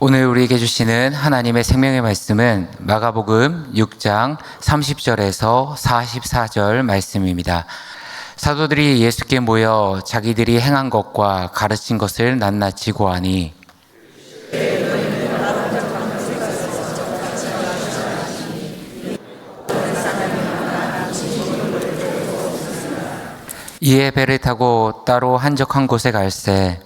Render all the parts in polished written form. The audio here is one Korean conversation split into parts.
오늘 우리에게 주시는 하나님의 생명의 말씀은 마가복음 6장 30절에서 44절 말씀입니다. 사도들이 예수께 모여 자기들이 행한 것과 가르친 것을 낱낱이 고하니 이에 배를 타고 따로 한적한 곳에 갈새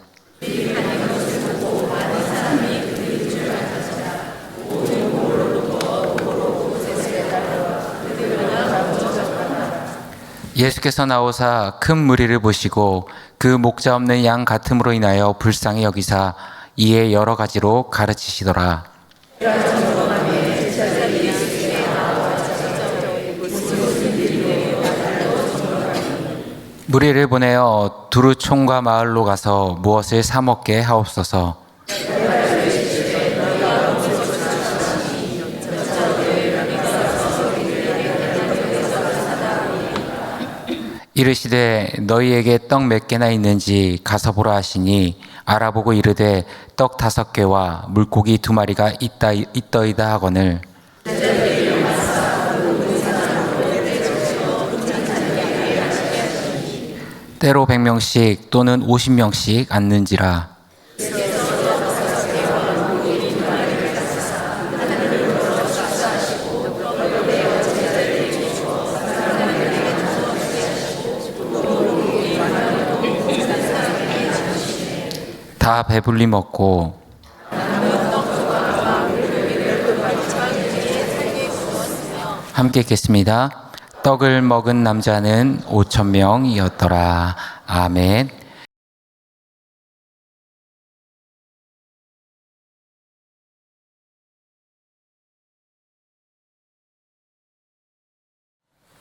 예수께서 나오사 큰 무리를 보시고 그 목자 없는 양 같음으로 인하여 불쌍히 여기사 이에 여러 가지로 가르치시더라. 무리를 보내어 두루 촌과 마을로 가서 무엇을 사 먹게 하옵소서. 이르시되 너희에게 떡 몇 개나 있는지 가서 보라 하시니 알아보고 이르되 떡 5개와 물고기 2마리가 있더이다 하거늘 때로 100명씩 또는 50명씩 앉는지라. 다 배불리 먹고 함께 읽겠습니다. 떡을 먹은 남자는 5,000명이었더라. 아멘.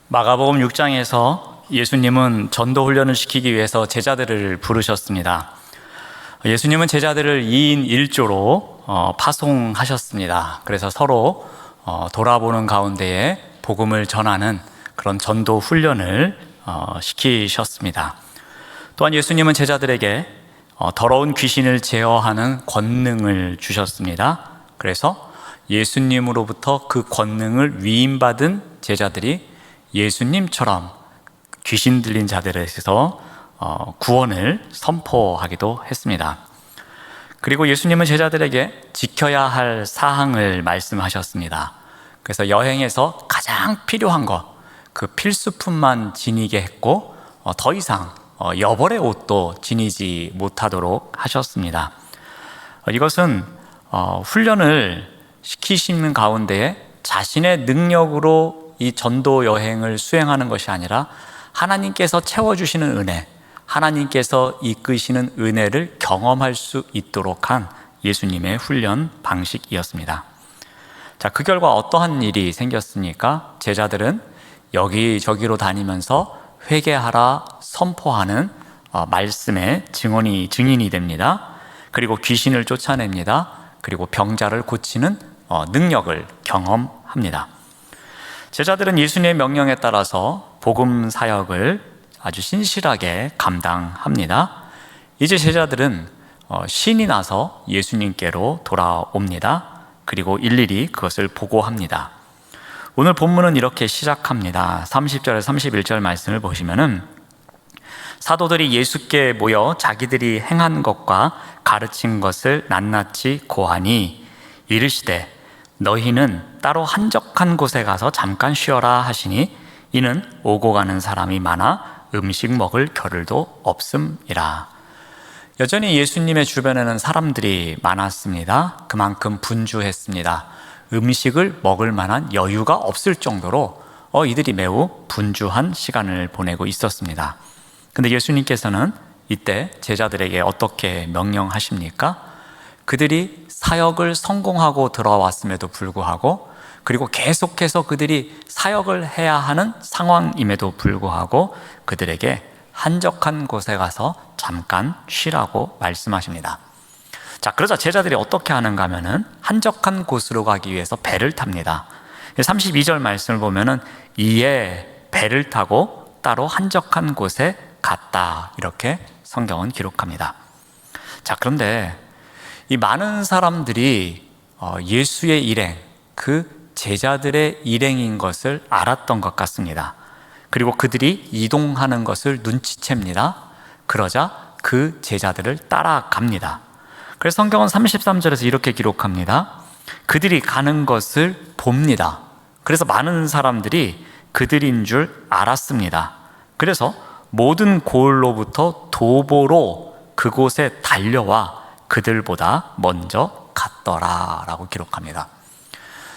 마가복음 6장에서 예수님은 전도 훈련을 시키기 위해서 제자들을 부르셨습니다. 예수님은 제자들을 2인 1조로 파송하셨습니다. 그래서 서로 돌아보는 가운데에 복음을 전하는 그런 전도 훈련을 시키셨습니다. 또한 예수님은 제자들에게 더러운 귀신을 제어하는 권능을 주셨습니다. 그래서 예수님으로부터 그 권능을 위임받은 제자들이 예수님처럼 귀신 들린 자들에 대해서 구원을 선포하기도 했습니다. 그리고 예수님은 제자들에게 지켜야 할 사항을 말씀하셨습니다. 그래서 여행에서 가장 필요한 것, 그 필수품만 지니게 했고 더 이상 여벌의 옷도 지니지 못하도록 하셨습니다. 이것은 훈련을 시키시는 가운데에 자신의 능력으로 이 전도 여행을 수행하는 것이 아니라 하나님께서 채워주시는 은혜, 하나님께서 이끄시는 은혜를 경험할 수 있도록 한 예수님의 훈련 방식이었습니다. 자, 그 결과 어떠한 일이 생겼습니까? 제자들은 여기저기로 다니면서 회개하라 선포하는 말씀의 증인이 됩니다. 그리고 귀신을 쫓아냅니다. 그리고 병자를 고치는 능력을 경험합니다. 제자들은 예수님의 명령에 따라서 복음 사역을 아주 신실하게 감당합니다. 이제 제자들은 신이 나서 예수님께로 돌아옵니다. 그리고 일일이 그것을 보고합니다. 오늘 본문은 이렇게 시작합니다. 30절 31절 말씀을 보시면은 사도들이 예수께 모여 자기들이 행한 것과 가르친 것을 낱낱이 고하니 이르시되 너희는 따로 한적한 곳에 가서 잠깐 쉬어라 하시니 이는 오고 가는 사람이 많아 음식 먹을 겨를도 없음이라. 여전히 예수님의 주변에는 사람들이 많았습니다. 그만큼 분주했습니다. 음식을 먹을 만한 여유가 없을 정도로 이들이 매우 분주한 시간을 보내고 있었습니다. 근데 예수님께서는 이때 제자들에게 어떻게 명령하십니까? 그들이 사역을 성공하고 들어왔음에도 불구하고 그리고 계속해서 그들이 사역을 해야 하는 상황임에도 불구하고 그들에게 한적한 곳에 가서 잠깐 쉬라고 말씀하십니다. 자, 그러자 제자들이 어떻게 하는가 하면은 한적한 곳으로 가기 위해서 배를 탑니다. 32절 말씀을 보면은 이에 배를 타고 따로 한적한 곳에 갔다 이렇게 성경은 기록합니다. 자, 그런데 이 많은 사람들이 예수의 일행, 그 제자들의 일행인 것을 알았던 것 같습니다. 그리고 그들이 이동하는 것을 눈치챕니다. 그러자 그 제자들을 따라갑니다. 그래서 성경은 33절에서 이렇게 기록합니다. 그들이 가는 것을 봅니다. 그래서 많은 사람들이 그들인 줄 알았습니다. 그래서 모든 고을로부터 도보로 그곳에 달려와 그들보다 먼저 갔더라 라고 기록합니다.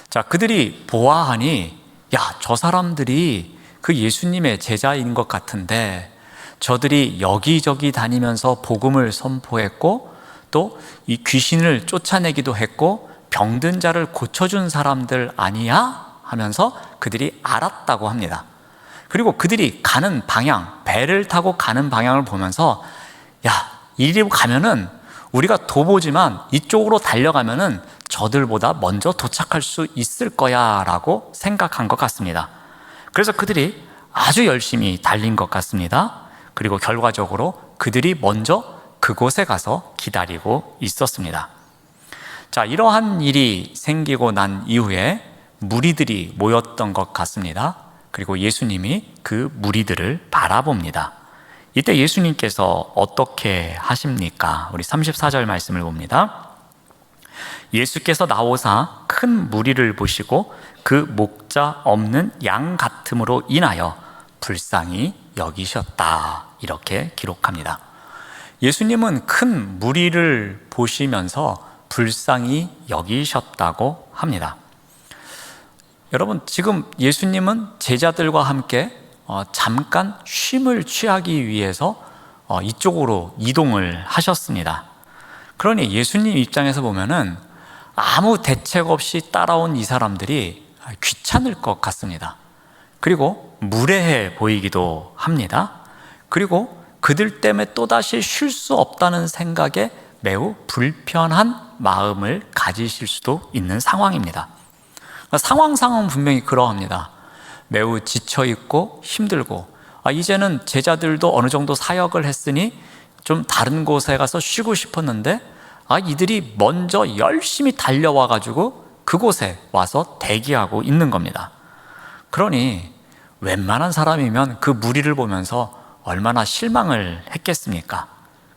자, 그들이 보아하니 저 사람들이 그 예수님의 제자인 것 같은데 저들이 여기저기 다니면서 복음을 선포했고 또 이 귀신을 쫓아내기도 했고 병든 자를 고쳐준 사람들 아니야? 하면서 그들이 알았다고 합니다. 그리고 그들이 가는 방향, 배를 타고 가는 방향을 보면서 이리로 가면은 우리가 도보지만 이쪽으로 달려가면은 저들보다 먼저 도착할 수 있을 거야 라고 생각한 것 같습니다. 그래서 그들이 아주 열심히 달린 것 같습니다. 그리고 결과적으로 그들이 먼저 그곳에 가서 기다리고 있었습니다. 자, 이러한 일이 생기고 난 이후에 무리들이 모였던 것 같습니다. 그리고 예수님이 그 무리들을 바라봅니다. 이때 예수님께서 어떻게 하십니까? 우리 34절 말씀을 봅니다. 예수께서 나오사 큰 무리를 보시고 그 목자 없는 양 같음으로 인하여 불쌍히 여기셨다. 이렇게 기록합니다. 예수님은 큰 무리를 보시면서 불쌍히 여기셨다고 합니다. 여러분, 지금 예수님은 제자들과 함께 잠깐 쉼을 취하기 위해서 이쪽으로 이동을 하셨습니다. 그러니 예수님 입장에서 보면은 아무 대책 없이 따라온 이 사람들이 귀찮을 것 같습니다. 그리고 무례해 보이기도 합니다. 그리고 그들 때문에 또다시 쉴 수 없다는 생각에 매우 불편한 마음을 가지실 수도 있는 상황입니다. 상황상은 분명히 그러합니다. 매우 지쳐있고 힘들고 이제는 제자들도 어느 정도 사역을 했으니 좀 다른 곳에 가서 쉬고 싶었는데 이들이 먼저 열심히 달려와 가지고 그곳에 와서 대기하고 있는 겁니다. 그러니 웬만한 사람이면 그 무리를 보면서 얼마나 실망을 했겠습니까?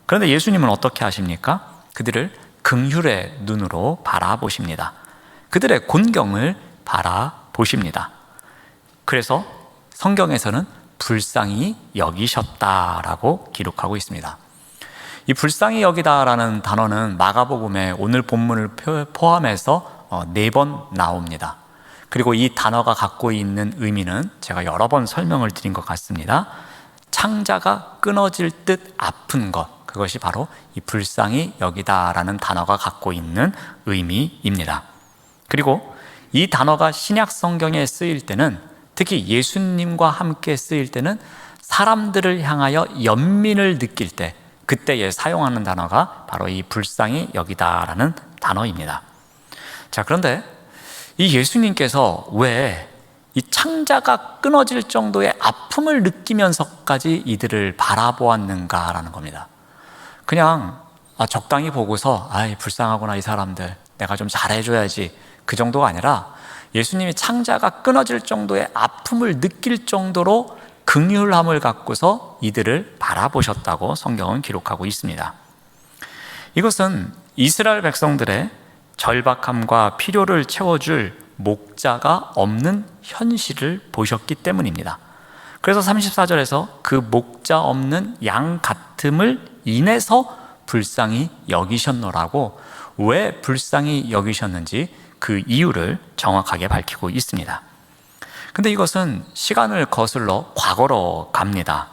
그런데 예수님은 어떻게 하십니까? 그들을 긍휼의 눈으로 바라보십니다. 그들의 곤경을 바라보십니다. 그래서 성경에서는 불쌍히 여기셨다라고 기록하고 있습니다. 이 불쌍히 여기다라는 단어는 마가복음의 오늘 본문을 포함해서 4번 나옵니다. 그리고 이 단어가 갖고 있는 의미는 제가 여러 번 설명을 드린 것 같습니다. 창자가 끊어질 듯 아픈 것, 그것이 바로 이 불쌍히 여기다라는 단어가 갖고 있는 의미입니다. 그리고 이 단어가 신약 성경에 쓰일 때는, 특히 예수님과 함께 쓰일 때는 사람들을 향하여 연민을 느낄 때, 그때에 사용하는 단어가 바로 이 불쌍히 여기다라는 단어입니다. 자, 그런데 이 예수님께서 왜 이 창자가 끊어질 정도의 아픔을 느끼면서까지 이들을 바라보았는가라는 겁니다. 그냥 적당히 보고서 불쌍하구나 이 사람들, 내가 좀 잘해줘야지, 그 정도가 아니라 예수님이 창자가 끊어질 정도의 아픔을 느낄 정도로 긍휼함을 갖고서 이들을 바라보셨다고 성경은 기록하고 있습니다. 이것은 이스라엘 백성들의 절박함과 필요를 채워줄 목자가 없는 현실을 보셨기 때문입니다. 그래서 34절에서 그 목자 없는 양 같음을 인해서 불쌍히 여기셨노라고, 왜 불쌍히 여기셨는지 그 이유를 정확하게 밝히고 있습니다. 근데 이것은 시간을 거슬러 과거로 갑니다.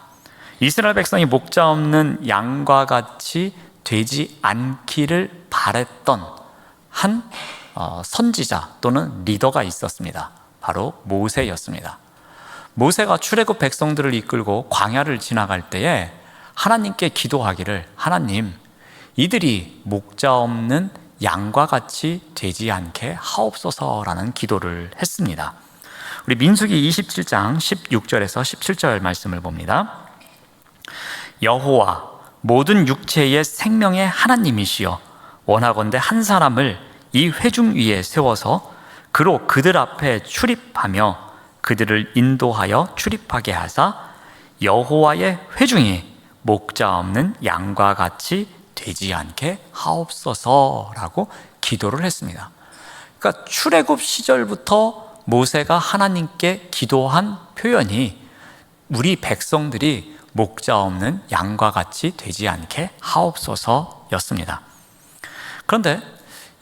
이스라엘 백성이 목자 없는 양과 같이 되지 않기를 바랬던 한 선지자 또는 리더가 있었습니다. 바로 모세였습니다. 모세가 출애굽 백성들을 이끌고 광야를 지나갈 때에 하나님께 기도하기를, 하나님, 이들이 목자 없는 양과 같이 되지 않게 하옵소서라는 기도를 했습니다. 우리 민수기 27장 16절에서 17절 말씀을 봅니다. 여호와 모든 육체의 생명의 하나님이시여 원하건대 한 사람을 이 회중 위에 세워서 그로 그들 앞에 출입하며 그들을 인도하여 출입하게 하사 여호와의 회중이 목자 없는 양과 같이 되지 않게 하옵소서라고 기도를 했습니다. 그러니까 출애굽 시절부터 모세가 하나님께 기도한 표현이 우리 백성들이 목자 없는 양과 같이 되지 않게 하옵소서였습니다. 그런데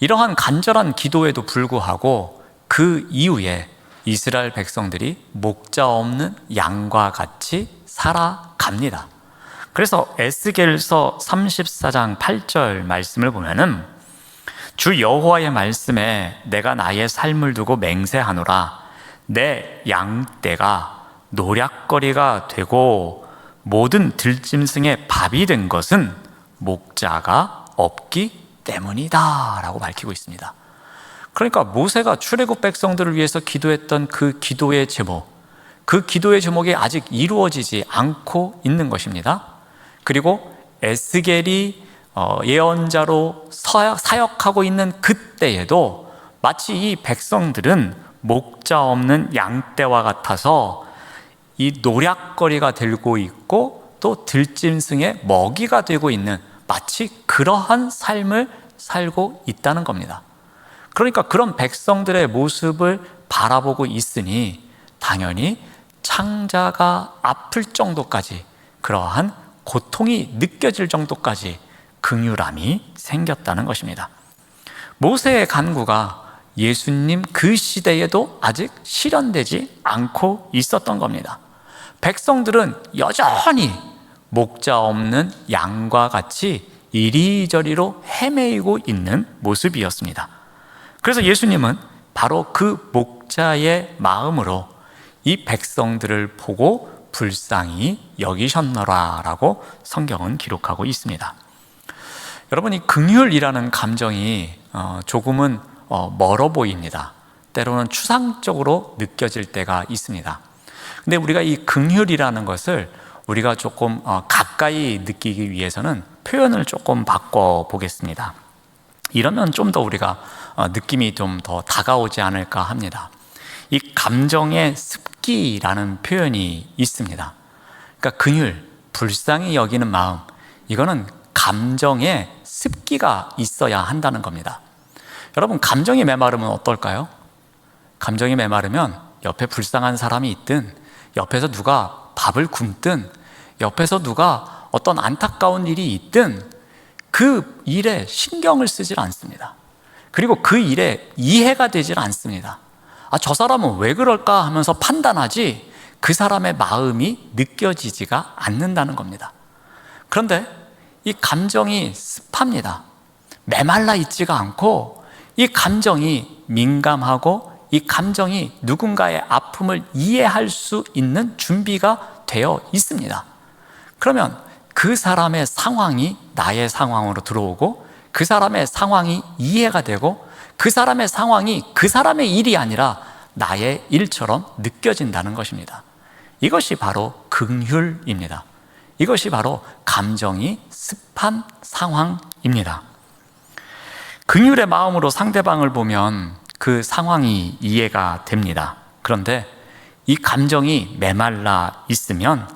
이러한 간절한 기도에도 불구하고 그 이후에 이스라엘 백성들이 목자 없는 양과 같이 살아갑니다. 그래서 에스겔서 34장 8절 말씀을 보면은 주 여호와의 말씀에 내가 나의 삶을 두고 맹세하노라. 내 양떼가 노략거리가 되고 모든 들짐승의 밥이 된 것은 목자가 없기 때문이다 라고 밝히고 있습니다. 그러니까 모세가 출애굽 백성들을 위해서 기도했던 그 기도의 제목, 그 기도의 제목이 아직 이루어지지 않고 있는 것입니다. 그리고 에스겔이 예언자로 사역하고 있는 그때에도 마치 이 백성들은 목자 없는 양떼와 같아서 이 노략거리가 되고 있고 또 들짐승의 먹이가 되고 있는 마치 그러한 삶을 살고 있다는 겁니다. 그러니까 그런 백성들의 모습을 바라보고 있으니 당연히 창자가 아플 정도까지 그러한 고통이 느껴질 정도까지 긍휼함이 생겼다는 것입니다. 모세의 간구가 예수님 그 시대에도 아직 실현되지 않고 있었던 겁니다. 백성들은 여전히 목자 없는 양과 같이 이리저리로 헤매이고 있는 모습이었습니다. 그래서 예수님은 바로 그 목자의 마음으로 이 백성들을 보고 불쌍히 여기셨노라라고 성경은 기록하고 있습니다. 여러분, 이 긍휼이라는 감정이 조금은 멀어 보입니다. 때로는 추상적으로 느껴질 때가 있습니다. 근데 우리가 이 긍휼이라는 것을 우리가 조금 가까이 느끼기 위해서는 표현을 조금 바꿔 보겠습니다. 이러면 좀 더 우리가 느낌이 좀 더 다가오지 않을까 합니다. 이 감정의 습기라는 표현이 있습니다. 그러니까 긍휼, 불쌍히 여기는 마음, 이거는 감정에 습기가 있어야 한다는 겁니다. 여러분, 감정이 메마르면 어떨까요? 감정이 메마르면 옆에 불쌍한 사람이 있든, 옆에서 누가 밥을 굶든, 옆에서 누가 어떤 안타까운 일이 있든 그 일에 신경을 쓰질 않습니다. 그리고 그 일에 이해가 되질 않습니다. 저 사람은 왜 그럴까 하면서 판단하지 그 사람의 마음이 느껴지지가 않는다는 겁니다. 그런데 이 감정이 습합니다. 메말라 있지가 않고 이 감정이 민감하고 이 감정이 누군가의 아픔을 이해할 수 있는 준비가 되어 있습니다. 그러면 그 사람의 상황이 나의 상황으로 들어오고 그 사람의 상황이 이해가 되고 그 사람의 상황이 그 사람의 일이 아니라 나의 일처럼 느껴진다는 것입니다. 이것이 바로 긍휼입니다. 이것이 바로 감정이 습한 상황입니다. 긍휼의 마음으로 상대방을 보면 그 상황이 이해가 됩니다. 그런데 이 감정이 메말라 있으면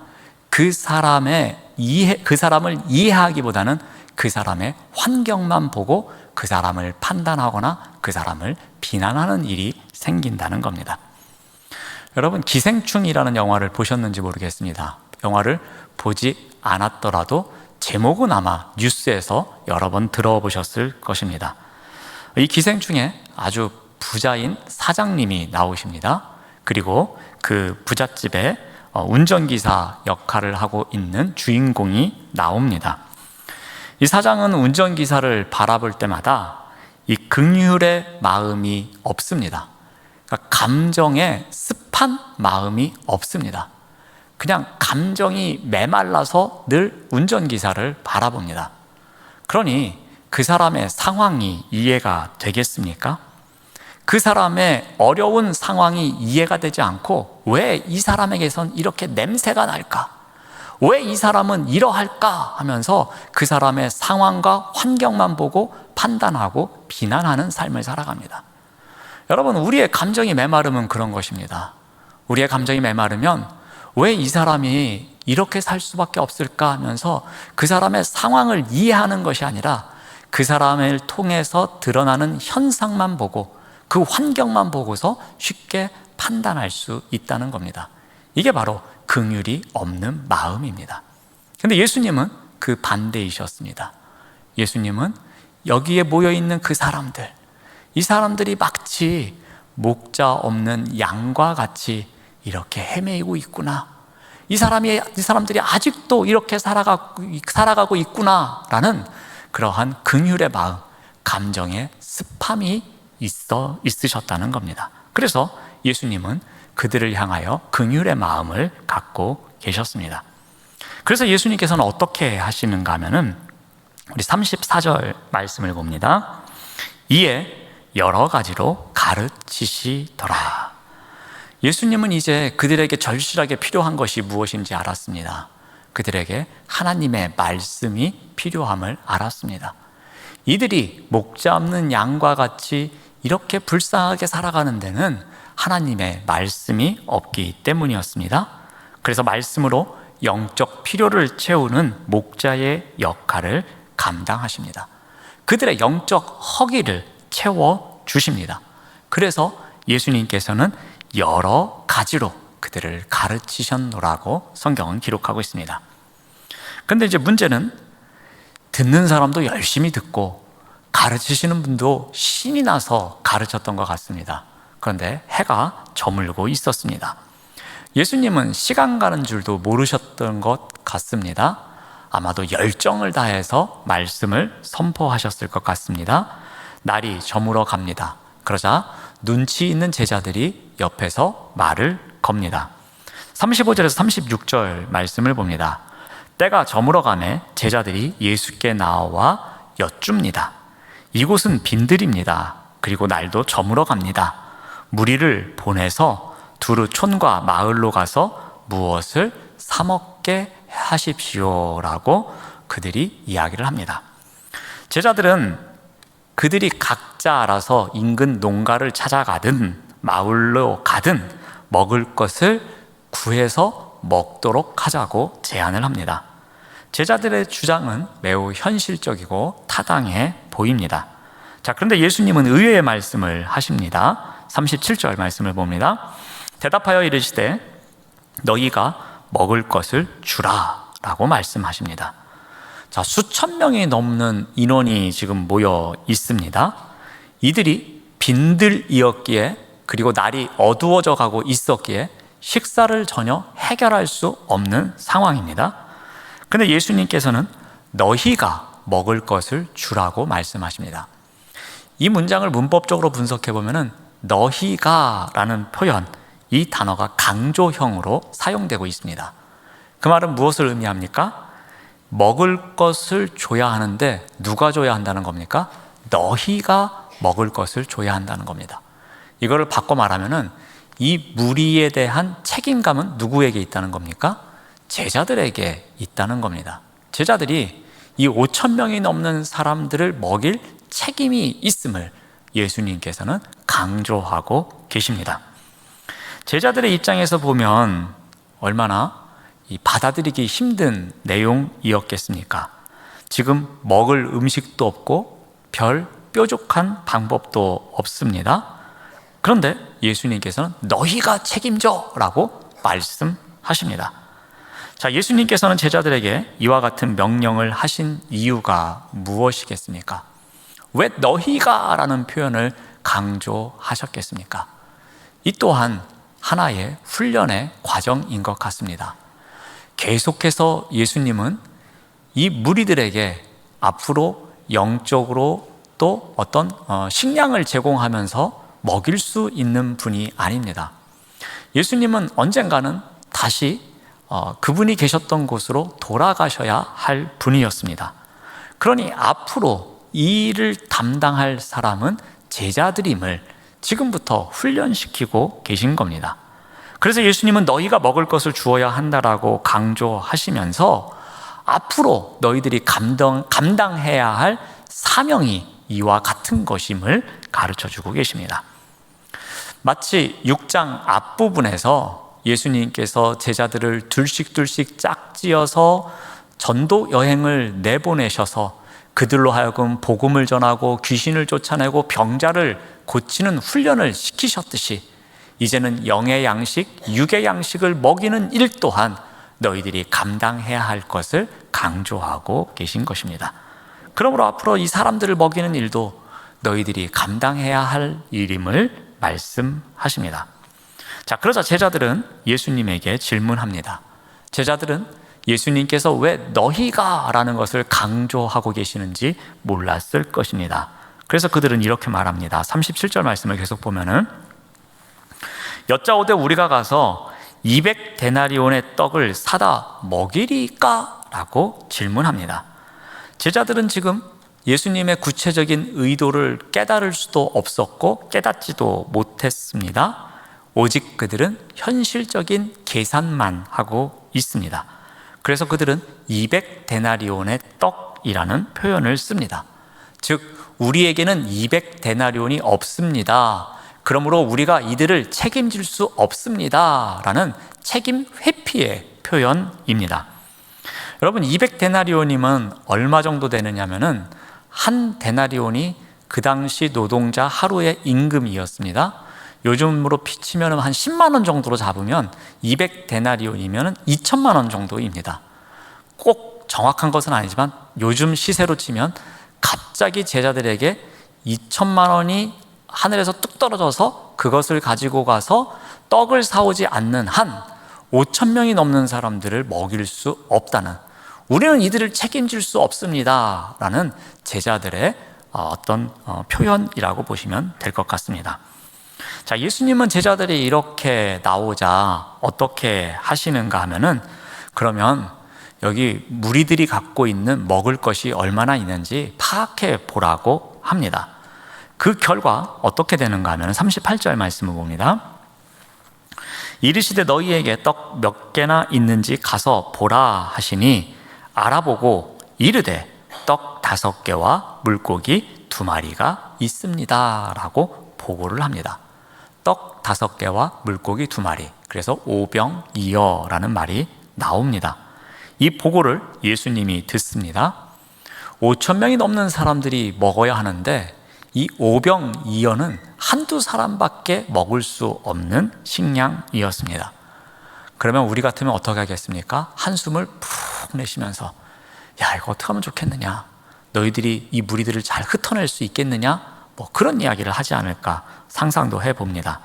그 사람을 이해하기보다는 그 사람의 환경만 보고 그 사람을 판단하거나 그 사람을 비난하는 일이 생긴다는 겁니다. 여러분, 기생충이라는 영화를 보셨는지 모르겠습니다. 영화를 보지 않았더라도 제목은 아마 뉴스에서 여러 번 들어보셨을 것입니다. 이 기생충에 아주 부자인 사장님이 나오십니다. 그리고 그 부잣집에 운전기사 역할을 하고 있는 주인공이 나옵니다. 이 사장은 운전기사를 바라볼 때마다 이 긍휼의 마음이 없습니다. 그러니까 감정에 습한 마음이 없습니다. 그냥 감정이 메말라서 늘 운전기사를 바라봅니다. 그러니 그 사람의 상황이 이해가 되겠습니까? 그 사람의 어려운 상황이 이해가 되지 않고 왜 이 사람에게선 이렇게 냄새가 날까? 왜 이 사람은 이러할까? 하면서 그 사람의 상황과 환경만 보고 판단하고 비난하는 삶을 살아갑니다. 여러분, 우리의 감정이 메마르면 그런 것입니다. 우리의 감정이 메마르면 왜 이 사람이 이렇게 살 수밖에 없을까 하면서 그 사람의 상황을 이해하는 것이 아니라 그 사람을 통해서 드러나는 현상만 보고 그 환경만 보고서 쉽게 판단할 수 있다는 겁니다. 이게 바로 긍휼이 없는 마음입니다. 그런데 예수님은 그 반대이셨습니다. 예수님은 여기에 모여있는 그 사람들, 이 사람들이 마치 목자 없는 양과 같이 이렇게 헤매이고 있구나, 이 사람들이 아직도 이렇게 살아가고 있구나라는 그러한 긍휼의 마음, 감정의 습함이 있으셨다는 겁니다. 그래서 예수님은 그들을 향하여 긍휼의 마음을 갖고 계셨습니다. 그래서 예수님께서는 어떻게 하시는가 하면은 우리 34절 말씀을 봅니다. 이에 여러 가지로 가르치시더라. 예수님은 이제 그들에게 절실하게 필요한 것이 무엇인지 알았습니다. 그들에게 하나님의 말씀이 필요함을 알았습니다. 이들이 목자 없는 양과 같이 이렇게 불쌍하게 살아가는 데는 하나님의 말씀이 없기 때문이었습니다. 그래서 말씀으로 영적 필요를 채우는 목자의 역할을 감당하십니다. 그들의 영적 허기를 채워주십니다. 그래서 예수님께서는 여러 가지로 그들을 가르치셨노라고 성경은 기록하고 있습니다. 그런데 이제 문제는 듣는 사람도 열심히 듣고 가르치시는 분도 신이 나서 가르쳤던 것 같습니다. 그런데 해가 저물고 있었습니다. 예수님은 시간 가는 줄도 모르셨던 것 같습니다. 아마도 열정을 다해서 말씀을 선포하셨을 것 같습니다. 날이 저물어 갑니다. 그러자 눈치 있는 제자들이 옆에서 말을 겁니다. 35절에서 36절 말씀을 봅니다. 때가 저물어 가매 제자들이 예수께 나와 여쭙니다. 이곳은 빈들입니다. 그리고 날도 저물어 갑니다. 무리를 보내서 두루 촌과 마을로 가서 무엇을 사 먹게 하십시오라고 그들이 이야기를 합니다. 제자들은 그들이 각자 알아서 인근 농가를 찾아가든 마을로 가든 먹을 것을 구해서 먹도록 하자고 제안을 합니다. 제자들의 주장은 매우 현실적이고 타당해 보입니다. 자, 그런데 예수님은 의외의 말씀을 하십니다. 37절 말씀을 봅니다. 대답하여 이르시되 너희가 먹을 것을 주라 라고 말씀하십니다. 자, 수천 명이 넘는 인원이 지금 모여 있습니다. 이들이 빈들이었기에 그리고 날이 어두워져 가고 있었기에 식사를 전혀 해결할 수 없는 상황입니다. 그런데 예수님께서는 너희가 먹을 것을 주라고 말씀하십니다. 이 문장을 문법적으로 분석해 보면은 너희가 라는 표현, 이 단어가 강조형으로 사용되고 있습니다. 그 말은 무엇을 의미합니까? 먹을 것을 줘야 하는데 누가 줘야 한다는 겁니까? 너희가 먹을 것을 줘야 한다는 겁니다. 이거를 바꿔 말하면은 이 무리에 대한 책임감은 누구에게 있다는 겁니까? 제자들에게 있다는 겁니다. 제자들이 이 5천 명이 넘는 사람들을 먹일 책임이 있음을 예수님께서는 강조하고 계십니다. 제자들의 입장에서 보면 얼마나 받아들이기 힘든 내용이었겠습니까? 지금 먹을 음식도 없고 별 뾰족한 방법도 없습니다. 그런데 예수님께서는 너희가 책임져 라고 말씀하십니다. 자, 예수님께서는 제자들에게 이와 같은 명령을 하신 이유가 무엇이겠습니까? 왜 너희가 라는 표현을 강조하셨겠습니까? 이 또한 하나의 훈련의 과정인 것 같습니다. 계속해서 예수님은 이 무리들에게 앞으로 영적으로 또 어떤 식량을 제공하면서 먹일 수 있는 분이 아닙니다. 예수님은 언젠가는 다시 그분이 계셨던 곳으로 돌아가셔야 할 분이었습니다. 그러니 앞으로 이 일을 담당할 사람은 제자들임을 지금부터 훈련시키고 계신 겁니다. 그래서 예수님은 너희가 먹을 것을 주어야 한다라고 강조하시면서 앞으로 너희들이 감당해야 할 사명이 이와 같은 것임을 가르쳐 주고 계십니다. 마치 6장 앞부분에서 예수님께서 제자들을 둘씩 짝지어서 전도 여행을 내보내셔서 그들로 하여금 복음을 전하고 귀신을 쫓아내고 병자를 고치는 훈련을 시키셨듯이 이제는 영의 양식, 육의 양식을 먹이는 일 또한 너희들이 감당해야 할 것을 강조하고 계신 것입니다. 그러므로 앞으로 이 사람들을 먹이는 일도 너희들이 감당해야 할 일임을 말씀하십니다. 자, 그러자 제자들은 예수님에게 질문합니다. 제자들은 예수님께서 왜 너희가 라는 것을 강조하고 계시는지 몰랐을 것입니다. 그래서 그들은 이렇게 말합니다. 37절 말씀을 계속 보면은 여짜오되 우리가 가서 200데나리온의 떡을 사다 먹이리까? 라고 질문합니다. 제자들은 지금 예수님의 구체적인 의도를 깨달을 수도 없었고 깨닫지도 못했습니다. 오직 그들은 현실적인 계산만 하고 있습니다. 그래서 그들은 200데나리온의 떡이라는 표현을 씁니다. 즉 우리에게는 200데나리온이 없습니다. 그러므로 우리가 이들을 책임질 수 없습니다. 라는 책임 회피의 표현입니다. 여러분 200데나리온이면 얼마 정도 되느냐면은 한 데나리온이 그 당시 노동자 하루의 임금이었습니다. 요즘으로 비치면 한 10만 원 정도로 잡으면 200데나리온이면 2천만 원 정도입니다. 꼭 정확한 것은 아니지만 요즘 시세로 치면 갑자기 제자들에게 2천만 원이 하늘에서 뚝 떨어져서 그것을 가지고 가서 떡을 사오지 않는 한 5천 명이 넘는 사람들을 먹일 수 없다는, 우리는 이들을 책임질 수 없습니다 라는 제자들의 어떤 표현이라고 보시면 될 것 같습니다. 자, 예수님은 제자들이 이렇게 나오자 어떻게 하시는가 하면은, 그러면 여기 무리들이 갖고 있는 먹을 것이 얼마나 있는지 파악해 보라고 합니다. 그 결과 어떻게 되는가 하면 38절 말씀을 봅니다. 이르시되 너희에게 떡 몇 개나 있는지 가서 보라 하시니 알아보고 이르되 떡 5개와 물고기 2마리가 있습니다 라고 보고를 합니다. 떡 5개와 물고기 2마리, 그래서 오병이어라는 말이 나옵니다. 이 보고를 예수님이 듣습니다. 5천 명이 넘는 사람들이 먹어야 하는데 이 오병이어는 한두 사람밖에 먹을 수 없는 식량이었습니다. 그러면 우리 같으면 어떻게 하겠습니까? 한숨을 푹 내쉬면서 야, 이거 어떻게 하면 좋겠느냐, 너희들이 이 무리들을 잘 흩어낼 수 있겠느냐, 뭐 그런 이야기를 하지 않을까 상상도 해봅니다.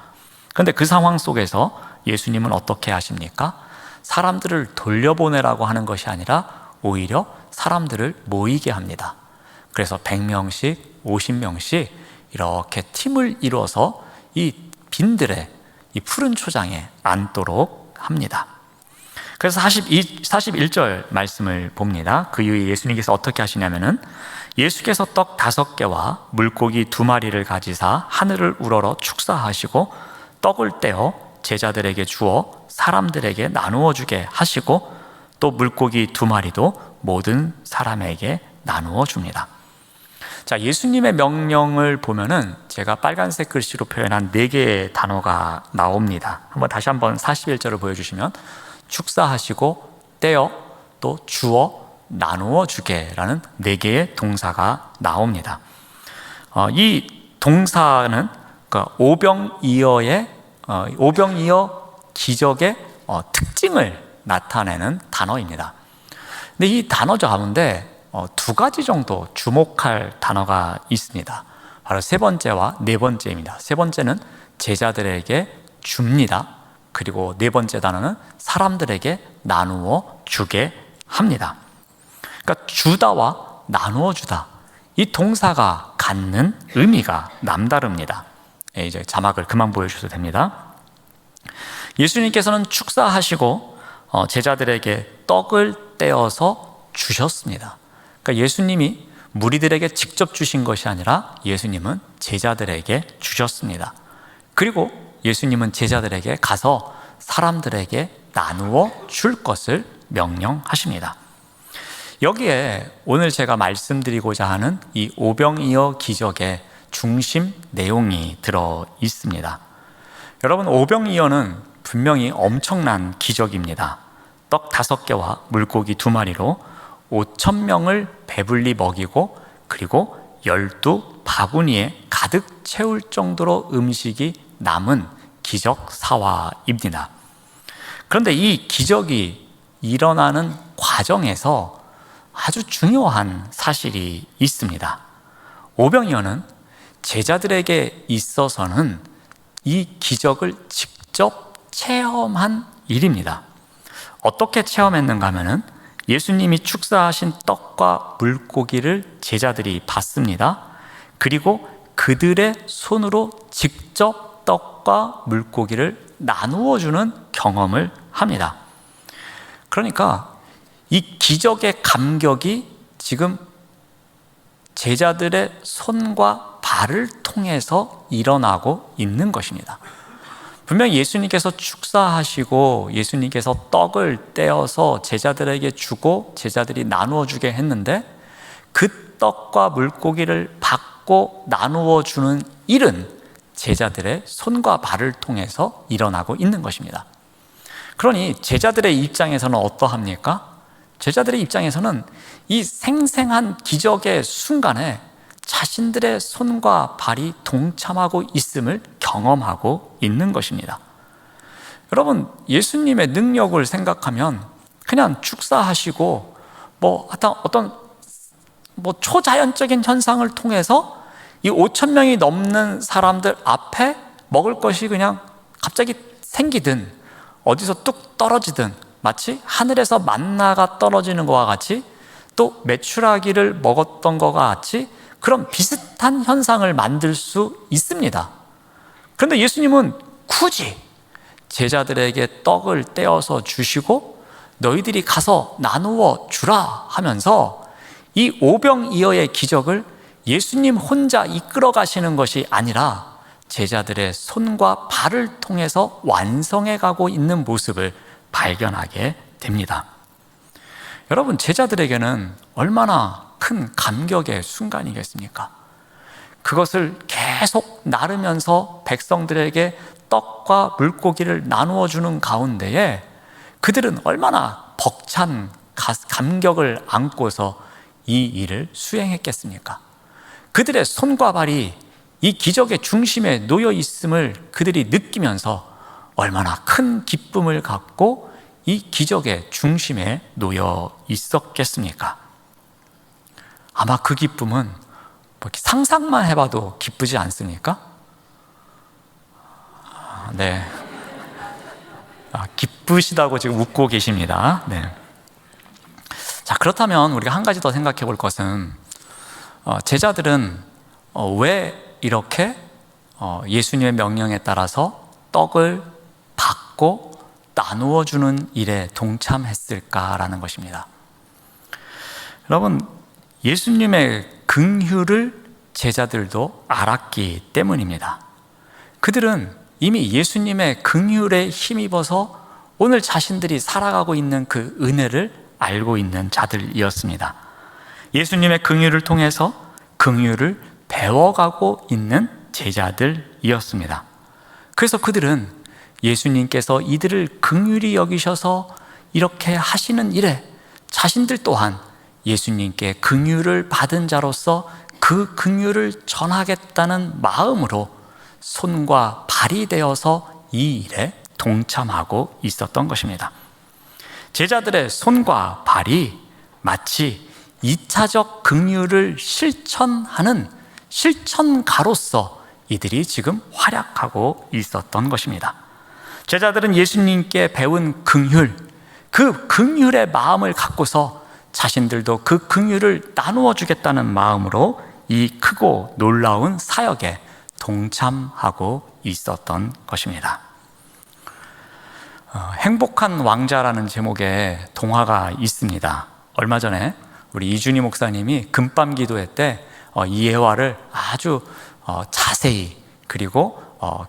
그런데 그 상황 속에서 예수님은 어떻게 하십니까? 사람들을 돌려보내라고 하는 것이 아니라 오히려 사람들을 모이게 합니다. 그래서 100명씩 50명씩 이렇게 팀을 이루어서 이 빈들의 이 푸른 초장에 앉도록 합니다. 그래서 41절 말씀을 봅니다. 그 이후에 예수님께서 어떻게 하시냐면은, 예수께서 떡 5개와 물고기 2마리를 가지사 하늘을 우러러 축사하시고 떡을 떼어 제자들에게 주어 사람들에게 나누어 주게 하시고 또 물고기 2마리도 모든 사람에게 나누어 줍니다. 자, 예수님의 명령을 보면은 제가 빨간색 글씨로 표현한 4개의 단어가 나옵니다. 다시 한번 41절을 보여주시면 축사하시고 떼어 또 주어 나누어 주게라는 4개의 동사가 나옵니다. 이 동사는 오병이어의 오병이어 기적의 특징을 나타내는 단어입니다. 근데 이 단어 가운데 2가지 정도 주목할 단어가 있습니다. 바로 3번째와 4번째입니다. 3번째는 제자들에게 줍니다. 그리고 4번째 단어는 사람들에게 나누어 주게 합니다. 그러니까 주다와 나누어 주다, 이 동사가 갖는 의미가 남다릅니다. 이제 자막을 그만 보여주셔도 됩니다. 예수님께서는 축사하시고 제자들에게 떡을 떼어서 주셨습니다. 그러니까 예수님이 무리들에게 직접 주신 것이 아니라 예수님은 제자들에게 주셨습니다. 그리고 예수님은 제자들에게 가서 사람들에게 나누어 줄 것을 명령하십니다. 여기에 오늘 제가 말씀드리고자 하는 이 오병이어 기적의 중심 내용이 들어 있습니다. 여러분, 오병이어는 분명히 엄청난 기적입니다. 떡 5개와 물고기 2마리로 5,000명을 배불리 먹이고, 그리고 12바구니에 가득 채울 정도로 음식이 남은 기적 사화입니다. 그런데 이 기적이 일어나는 과정에서 아주 중요한 사실이 있습니다. 오병이어는 제자들에게 있어서는 이 기적을 직접 체험한 일입니다. 어떻게 체험했는가 하면은 예수님이 축사하신 떡과 물고기를 제자들이 받습니다. 그리고 그들의 손으로 직접 떡과 물고기를 나누어 주는 경험을 합니다. 그러니까 이 기적의 감격이 지금 제자들의 손과 발을 통해서 일어나고 있는 것입니다. 분명히 예수님께서 축사하시고 예수님께서 떡을 떼어서 제자들에게 주고 제자들이 나누어 주게 했는데, 그 떡과 물고기를 받고 나누어 주는 일은 제자들의 손과 발을 통해서 일어나고 있는 것입니다. 그러니 제자들의 입장에서는 어떠합니까? 제자들의 입장에서는 이 생생한 기적의 순간에 자신들의 손과 발이 동참하고 있음을 경험하고 있는 것입니다. 여러분, 예수님의 능력을 생각하면 그냥 축사하시고 어떤 초자연적인 현상을 통해서 이 5,000명이 넘는 사람들 앞에 먹을 것이 그냥 갑자기 생기든 어디서 뚝 떨어지든, 마치 하늘에서 만나가 떨어지는 것과 같이, 또 메추라기를 먹었던 것과 같이 그런 비슷한 현상을 만들 수 있습니다. 그런데 예수님은 굳이 제자들에게 떡을 떼어서 주시고 너희들이 가서 나누어 주라 하면서 이 오병이어의 기적을 예수님 혼자 이끌어 가시는 것이 아니라 제자들의 손과 발을 통해서 완성해 가고 있는 모습을 발견하게 됩니다. 여러분, 제자들에게는 얼마나 큰 감격의 순간이겠습니까? 그것을 계속 나르면서 백성들에게 떡과 물고기를 나누어 주는 가운데에 그들은 얼마나 벅찬 감격을 안고서 이 일을 수행했겠습니까? 그들의 손과 발이 이 기적의 중심에 놓여 있음을 그들이 느끼면서 얼마나 큰 기쁨을 갖고 이 기적의 중심에 놓여 있었겠습니까? 아마 그 기쁨은 상상만 해봐도 기쁘지 않습니까? 네. 기쁘시다고 지금 웃고 계십니다. 네. 자, 그렇다면 우리가 한 가지 더 생각해 볼 것은, 제자들은 왜 이렇게 예수님의 명령에 따라서 떡을 받고 나누어 주는 일에 동참했을까라는 것입니다. 여러분, 예수님의 긍휼을 제자들도 알았기 때문입니다. 그들은 이미 예수님의 긍휼에 힘입어서 오늘 자신들이 살아가고 있는 그 은혜를 알고 있는 자들이었습니다. 예수님의 긍휼을 통해서 긍휼을 배워가고 있는 제자들이었습니다. 그래서 그들은 예수님께서 이들을 긍휼히 여기셔서 이렇게 하시는 일에 자신들 또한 예수님께 긍휼을 받은 자로서 그 긍휼을 전하겠다는 마음으로 손과 발이 되어서 이 일에 동참하고 있었던 것입니다. 제자들의 손과 발이 마치 2차적 긍휼을 실천하는 실천가로서 이들이 지금 활약하고 있었던 것입니다. 제자들은 예수님께 배운 긍휼, 그 긍휼의 마음을 갖고서 자신들도 그 긍휼을 나누어 주겠다는 마음으로 이 크고 놀라운 사역에 동참하고 있었던 것입니다. 행복한 왕자라는 제목의 동화가 있습니다. 얼마 전에 우리 이준희 목사님이 금밤 기도회 때 이 예화를 아주 자세히 그리고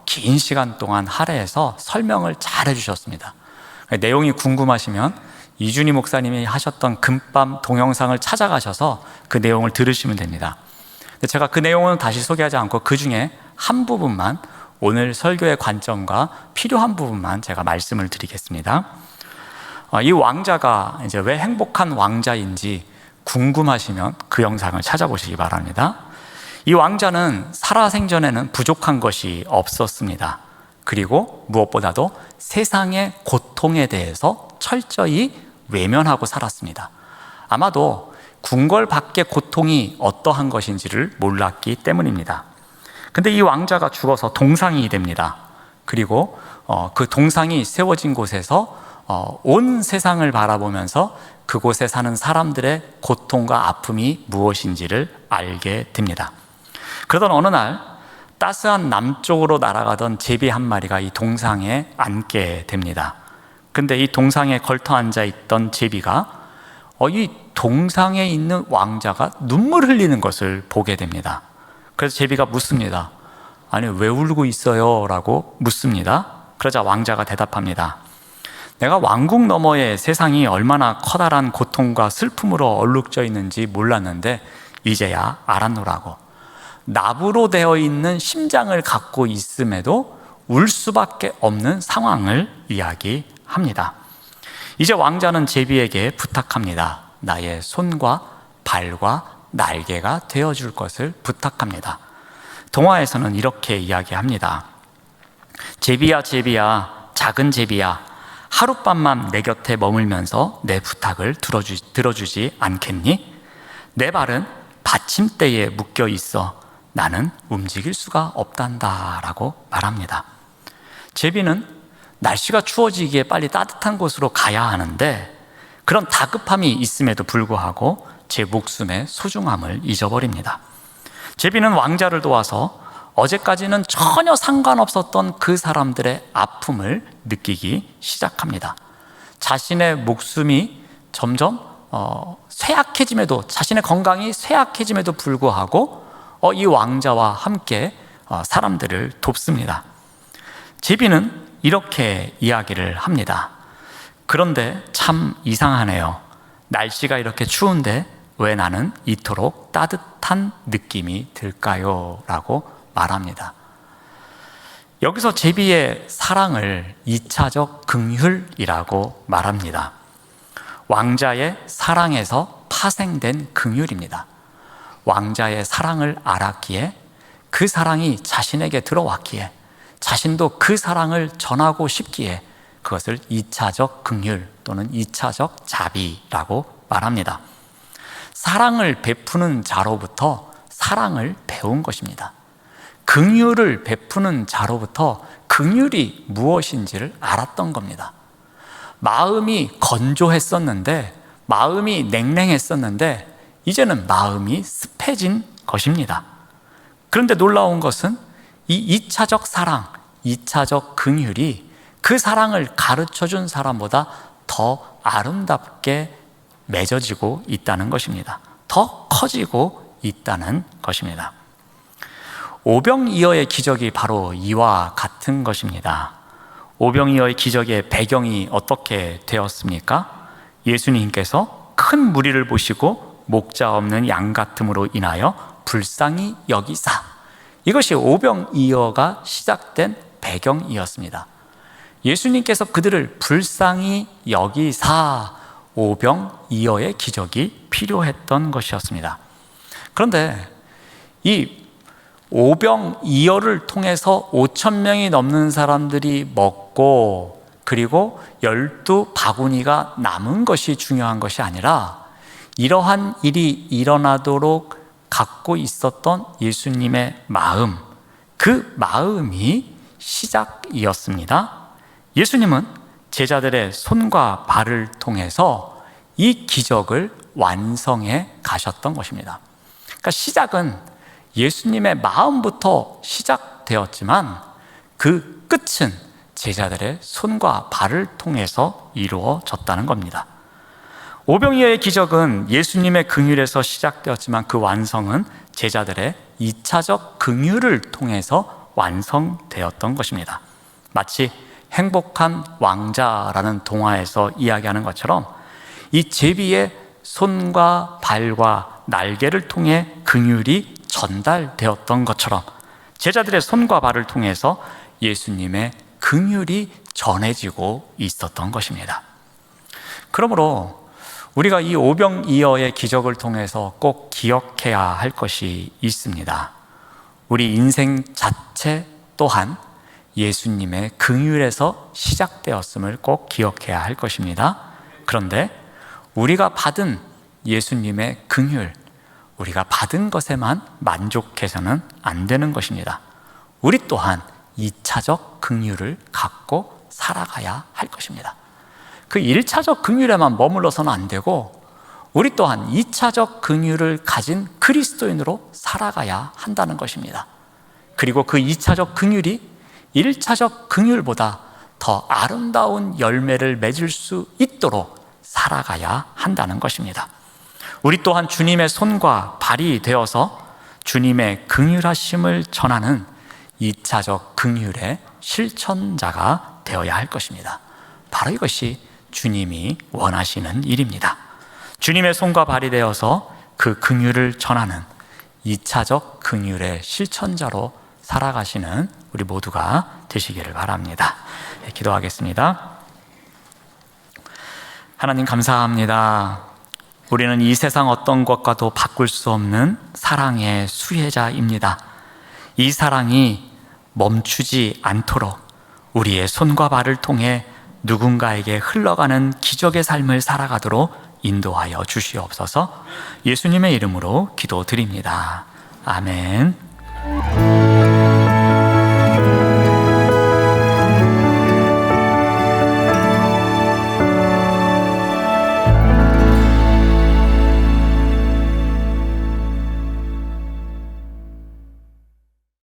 긴 시간 동안 할애해서 설명을 잘 해주셨습니다. 내용이 궁금하시면 이준희 목사님이 하셨던 금밤 동영상을 찾아가셔서 그 내용을 들으시면 됩니다. 근데 제가 그 내용은 다시 소개하지 않고 그 중에 한 부분만, 오늘 설교의 관점과 필요한 부분만 제가 말씀을 드리겠습니다. 이 왕자가 이제 왜 행복한 왕자인지 궁금하시면 그 영상을 찾아보시기 바랍니다. 이 왕자는 살아생전에는 부족한 것이 없었습니다. 그리고 무엇보다도 세상의 고통에 대해서 철저히 외면하고 살았습니다. 아마도 궁궐 밖의 고통이 어떠한 것인지를 몰랐기 때문입니다. 근데 이 왕자가 죽어서 동상이 됩니다. 그리고 그 동상이 세워진 곳에서 온 세상을 바라보면서 그곳에 사는 사람들의 고통과 아픔이 무엇인지를 알게 됩니다. 그러던 어느 날 따스한 남쪽으로 날아가던 제비 한 마리가 이 동상에 앉게 됩니다. 근데 이 동상에 걸터 앉아 있던 제비가 이 동상에 있는 왕자가 눈물 흘리는 것을 보게 됩니다. 그래서 제비가 묻습니다. 아니, 왜 울고 있어요? 라고 묻습니다. 그러자 왕자가 대답합니다. 내가 왕궁 너머의 세상이 얼마나 커다란 고통과 슬픔으로 얼룩져 있는지 몰랐는데 이제야 알았노라고. 나부로 되어 있는 심장을 갖고 있음에도 울 수밖에 없는 상황을 이야기합니다. 이제 왕자는 제비에게 부탁합니다. 나의 손과 발과 날개가 되어줄 것을 부탁합니다. 동화에서는 이렇게 이야기합니다. 제비야, 제비야, 작은 제비야, 하룻밤만 내 곁에 머물면서 내 부탁을 들어주지 않겠니? 내 발은 받침대에 묶여 있어 나는 움직일 수가 없단다 라고 말합니다. 제비는 날씨가 추워지기에 빨리 따뜻한 곳으로 가야 하는데 그런 다급함이 있음에도 불구하고 제 목숨의 소중함을 잊어버립니다. 제비는 왕자를 도와서 어제까지는 전혀 상관없었던 그 사람들의 아픔을 느끼기 시작합니다. 자신의 목숨이 점점 쇠약해짐에도, 자신의 건강이 쇠약해짐에도 불구하고 이 왕자와 함께 사람들을 돕습니다. 제비는 이렇게 이야기를 합니다. 그런데 참 이상하네요. 날씨가 이렇게 추운데 왜 나는 이토록 따뜻한 느낌이 들까요? 라고 말합니다. 여기서 제비의 사랑을 2차적 긍휼이라고 말합니다. 왕자의 사랑에서 파생된 긍휼입니다. 왕자의 사랑을 알았기에, 그 사랑이 자신에게 들어왔기에, 자신도 그 사랑을 전하고 싶기에 그것을 2차적 긍휼 또는 2차적 자비라고 말합니다. 사랑을 베푸는 자로부터 사랑을 배운 것입니다. 긍휼을 베푸는 자로부터 긍휼이 무엇인지를 알았던 겁니다. 마음이 건조했었는데, 마음이 냉랭했었는데 이제는 마음이 습해진 것입니다. 그런데 놀라운 것은 이 2차적 사랑, 2차적 긍휼이 그 사랑을 가르쳐준 사람보다 더 아름답게 맺어지고 있다는 것입니다. 더 커지고 있다는 것입니다. 오병이어의 기적이 바로 이와 같은 것입니다. 오병이어의 기적의 배경이 어떻게 되었습니까? 예수님께서 큰 무리를 보시고 목자 없는 양 같음으로 인하여 불쌍히 여기사, 이것이 오병이어가 시작된 배경이었습니다. 예수님께서 그들을 불쌍히 여기사 오병이어의 기적이 필요했던 것이었습니다. 그런데 이 오병이어를 통해서 5,000명이 넘는 사람들이 먹고, 그리고 12바구니가 남은 것이 중요한 것이 아니라 이러한 일이 일어나도록 갖고 있었던 예수님의 마음, 그 마음이 시작이었습니다. 예수님은 제자들의 손과 발을 통해서 이 기적을 완성해 가셨던 것입니다. 그러니까 시작은 예수님의 마음부터 시작되었지만 그 끝은 제자들의 손과 발을 통해서 이루어졌다는 겁니다. 오병이어의 기적은 예수님의 긍휼에서 시작되었지만 그 완성은 제자들의 2차적 긍휼을 통해서 완성되었던 것입니다. 마치 행복한 왕자라는 동화에서 이야기하는 것처럼 이 제비의 손과 발과 날개를 통해 긍휼이 전달되었던 것처럼 제자들의 손과 발을 통해서 예수님의 긍휼이 전해지고 있었던 것입니다. 그러므로 우리가 이 오병이어의 기적을 통해서 꼭 기억해야 할 것이 있습니다. 우리 인생 자체 또한 예수님의 긍휼에서 시작되었음을 꼭 기억해야 할 것입니다. 그런데 우리가 받은 예수님의 긍휼, 우리가 받은 것에만 만족해서는 안 되는 것입니다. 우리 또한 2차적 긍휼을 갖고 살아가야 할 것입니다. 그 1차적 긍휼에만 머물러서는 안 되고 우리 또한 2차적 긍휼을 가진 그리스도인으로 살아가야 한다는 것입니다. 그리고 그 2차적 긍휼이 1차적 긍휼보다 더 아름다운 열매를 맺을 수 있도록 살아가야 한다는 것입니다. 우리 또한 주님의 손과 발이 되어서 주님의 긍휼하심을 전하는 2차적 긍휼의 실천자가 되어야 할 것입니다. 바로 이것이 주님이 원하시는 일입니다. 주님의 손과 발이 되어서 그 긍휼을 전하는 2차적 긍휼의 실천자로 살아가시는 우리 모두가 되시기를 바랍니다. 네, 기도하겠습니다. 하나님 감사합니다. 우리는 이 세상 어떤 것과도 바꿀 수 없는 사랑의 수혜자입니다. 이 사랑이 멈추지 않도록 우리의 손과 발을 통해 누군가에게 흘러가는 기적의 삶을 살아가도록 인도하여 주시옵소서. 예수님의 이름으로 기도드립니다. 아멘.